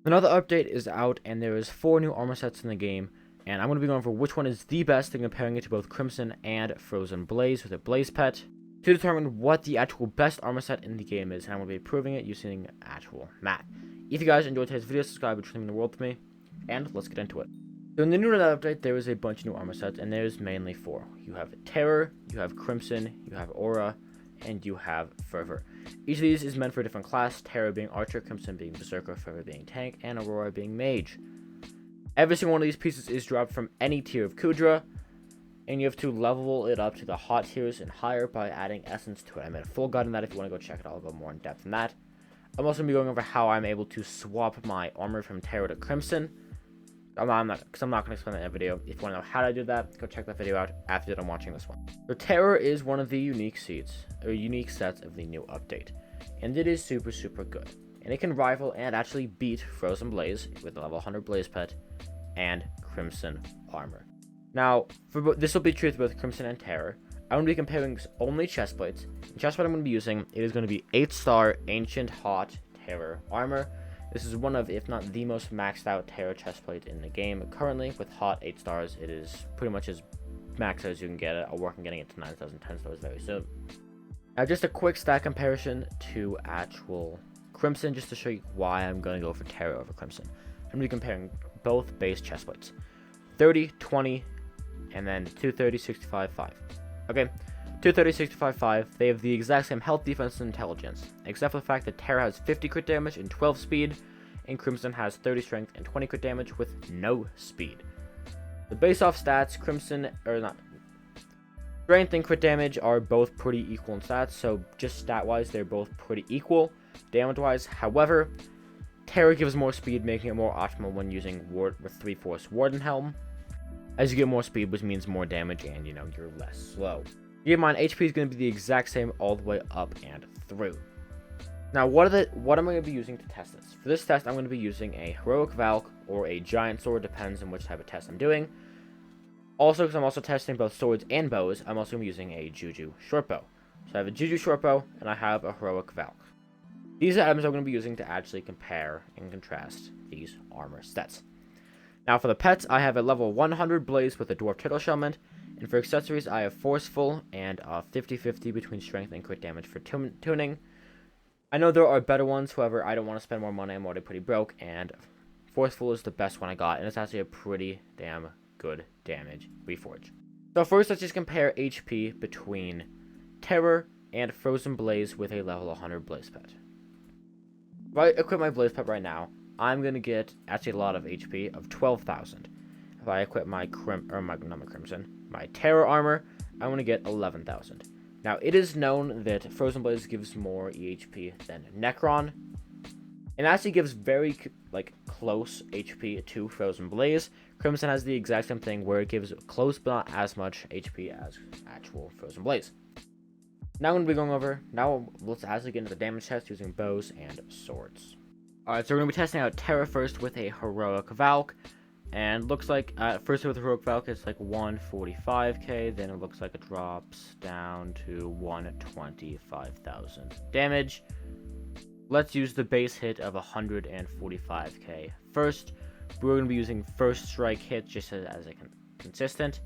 Another update is out, and there is 4 new armor sets in the game, and I'm going to be going over which one is the best and comparing it to both Crimson and Frozen Blaze with a Blaze pet to determine what the actual best armor set in the game is, and I'm going to be proving it using actual math. If you guys enjoyed today's video, subscribe, which would mean the world to me, and let's get into it. So in the new update, there is a bunch of new armor sets, and there's mainly 4. You have Terror, you have Crimson, you have Aura, and you have Fervor. Each of these is meant for a different class, Terror being Archer, Crimson being Berserker, Fervor being Tank, and Aurora being Mage. Every single one of these pieces is dropped from any tier of Kudra, and you have to level it up to the hot tiers and higher by adding Essence to it. I made a full guide on that. If you want to go check it out, I'll go more in depth than that. I'm also going to be going over how I'm able to swap my armor from Terror to Crimson. I'm not going to explain that in a video. If you want to know how to do that, go check that video out after I'm watching this one. So Terror is one of the unique sets of the new update, and it is super good. And it can rival and actually beat Frozen Blaze with the level 100 Blaze pet and Crimson armor. Now, this will be true with both Crimson and Terror. I'm going to be comparing only chestplates. The chestplate I'm going to be using is going to be 8-star Ancient Hot Terror armor. This is one of, if not the most maxed out Terror chestplate in the game currently. With hot 8 stars, it is pretty much as maxed as you can get it. I'll work on getting it to 9,010 stars very soon. Now, just a quick stat comparison to actual Crimson, just to show you why I'm going to go for Terror over Crimson. I'm going to be comparing both base chestplates. 30, 20, and then 230, 65, 5. Okay, 230, 65, 5, they have the exact same health, defense, and intelligence, except for the fact that Terror has 50 crit damage and 12 speed, and Crimson has 30 strength and 20 crit damage with no speed. The base off stats, strength and crit damage are both pretty equal in stats, so just stat-wise, they're both pretty equal. Damage-wise, however, Terror gives more speed, making it more optimal when using with 3-Force Warden Helm, as you get more speed, which means more damage, and you're less slow. Keep in mind, HP is going to be the exact same all the way up and through. Now, what am I going to be using to test this? For this test, I'm going to be using a Heroic Valk or a Giant Sword, depends on which type of test I'm doing. Also, because I'm also testing both swords and bows, I'm also going to be using a Juju Shortbow. So I have a Juju Shortbow, and I have a Heroic Valk. These are items I'm going to be using to actually compare and contrast these armor sets. Now, for the pets, I have a level 100 Blaze with a Dwarf Turtle Shellment. And for accessories, I have Forceful and 50-50 between strength and crit damage for tuning. I know there are better ones, however, I don't want to spend more money. I'm already pretty broke, and Forceful is the best one I got, and it's actually a pretty damn good damage reforge. So first, let's just compare HP between Terror and Frozen Blaze with a level 100 Blaze pet. If I equip my Blaze pet right now, I'm going to get actually a lot of HP of 12,000. If I equip my my Terror armor, I'm going to get 11,000. Now, it is known that Frozen Blaze gives more EHP than Necron, and actually gives very close HP to Frozen Blaze. Crimson has the exact same thing, where it gives close but not as much HP as actual Frozen Blaze. Now I'm going to be going over, let's actually get into the damage test using bows and swords. Alright, so we're going to be testing out Terror first with a Heroic Valk. And looks like, first with the Heroic Valk, it's like 145k, then it looks like it drops down to 125,000 damage. Let's use the base hit of 145k first. We're going to be using first strike hit just as a consistent.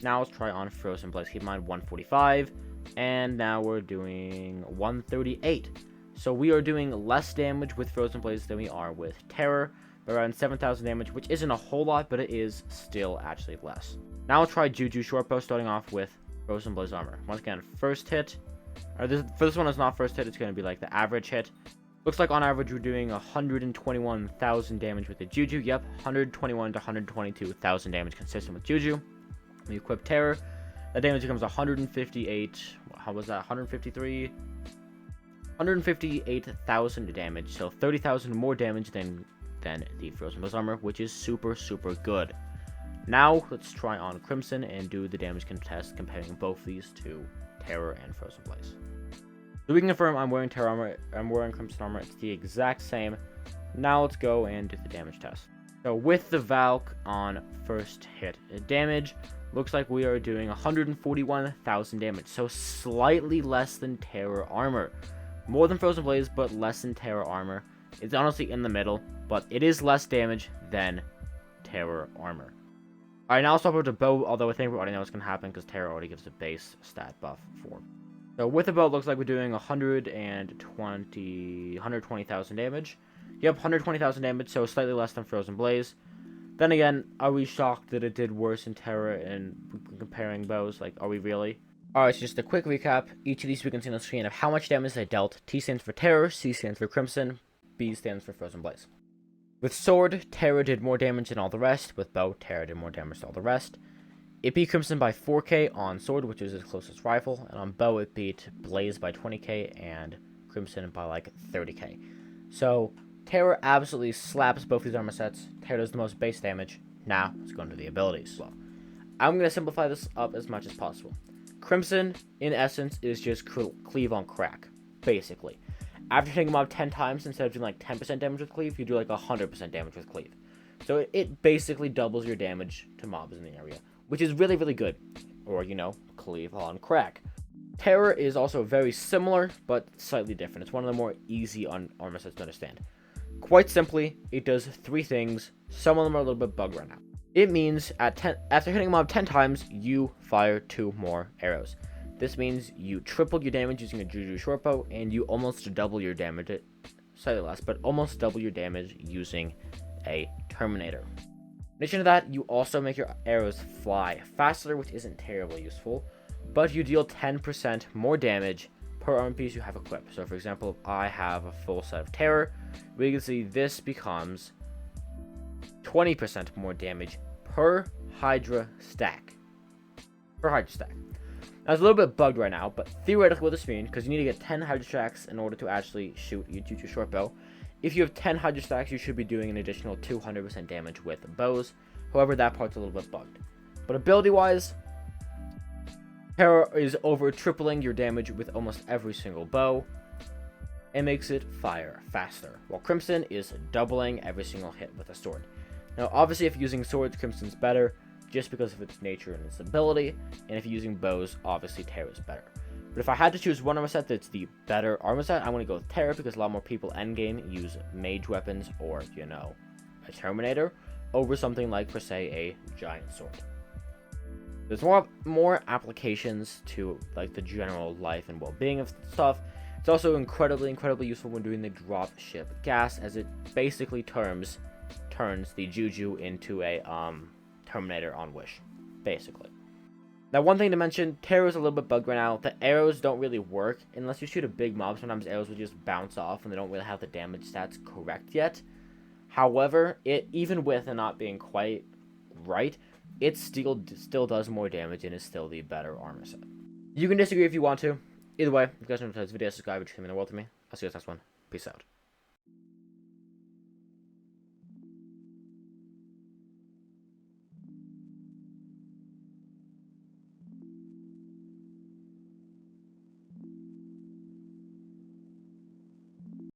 Now let's try on Frozen Blaze. Keep in mind 145, and now we're doing 138. So we are doing less damage with Frozen Blaze than we are with Terror. Around 7,000 damage, which isn't a whole lot, but it is still actually less. Now I'll try Juju Shortbow, starting off with Frozen Blaze armor. Once again, first hit. For this one, it's not first hit, it's going to be like the average hit. Looks like on average we're doing 121,000 damage with the Juju. Yep, 121 to 122,000 damage consistent with Juju. We equip Terror. That damage becomes 158. How was that? 153? 158,000 damage. So 30,000 more damage than the Frozen Blaze armor, which is super good. Now let's try on Crimson and do the damage test comparing both these to Terror and Frozen Blaze. So we can confirm I'm wearing Terror armor, I'm wearing Crimson armor, it's the exact same. Now let's go and do the damage test. So with the Valk on first hit damage, looks like we are doing 141,000 damage, so slightly less than Terror armor. More than Frozen Blaze, but less than Terror armor. It's honestly in the middle. but it is less damage than Terror armor. Alright, now let's talk about the bow, although I think we already know what's going to happen because Terror already gives a base stat buff for. So with the bow, it looks like we're doing 120,000 damage. Yep, 120,000 damage, so slightly less than Frozen Blaze. Then again, are we shocked that it did worse in Terror in comparing bows? Like, are we really? Alright, so just a quick recap. Each of these we can see on the screen of how much damage they dealt. T stands for Terror, C stands for Crimson, B stands for Frozen Blaze. With Sword, Terror did more damage than all the rest. With Bow, Terror did more damage than all the rest. It beat Crimson by 4k on Sword, which is its closest rival. And on Bow, it beat Blaze by 20k and Crimson by like 30k. So, Terror absolutely slaps both these armor sets. Terror does the most base damage. Now, let's go into the abilities. So, I'm going to simplify this up as much as possible. Crimson, in essence, is just cleave on crack, basically. After hitting him up 10 times, instead of doing like 10% damage with cleave, you do like 100% damage with cleave. So it basically doubles your damage to mobs in the area, which is really, really good. Or, you know, cleave on crack. Terror is also very similar, but slightly different. It's one of the more easy armor sets to understand. Quite simply, it does 3 things. Some of them are a little bit bugged right now. It means after hitting a mob 10 times, you fire 2 more arrows. This means you triple your damage using a Juju shortbow, and you almost double your damage, slightly less, but almost double your damage using a Terminator. In addition to that, you also make your arrows fly faster, which isn't terribly useful, but you deal 10% more damage per armor piece you have equipped. So for example, if I have a full set of Terror, we can see this becomes 20% more damage per Hydra stack. Now, it's a little bit bugged right now, but theoretically what this means, because you need to get 10 Hydra stacks in order to actually shoot your Juju shortbow. If you have 10 Hydra stacks, you should be doing an additional 200% damage with bows. However, that part's a little bit bugged. But ability-wise, Terror is over tripling your damage with almost every single bow, and makes it fire faster, while Crimson is doubling every single hit with a sword. Now, obviously, if you're using swords, Crimson's better, just because of its nature and its ability, and if you're using bows, obviously Terror is better. But if I had to choose one armor set that's the better armor set, I'm going to go with Terror, because a lot more people endgame use mage weapons or, you know, a Terminator, over something like, per se, a giant sword. There's more applications to, like, the general life and well-being of stuff. It's also incredibly useful when doing the drop ship gas, as it basically turns the Juju into a Terminator on Wish, basically. Now, one thing to mention, Terror is a little bit bugged right now. The arrows don't really work unless you shoot a big mob. Sometimes arrows will just bounce off and they don't really have the damage stats correct yet. However, even with it not being quite right, it still does more damage and is still the better armor set. You can disagree if you want to. Either way, if you guys enjoyed this video, subscribe, it would mean the world to me. I'll see you guys next one. Peace out.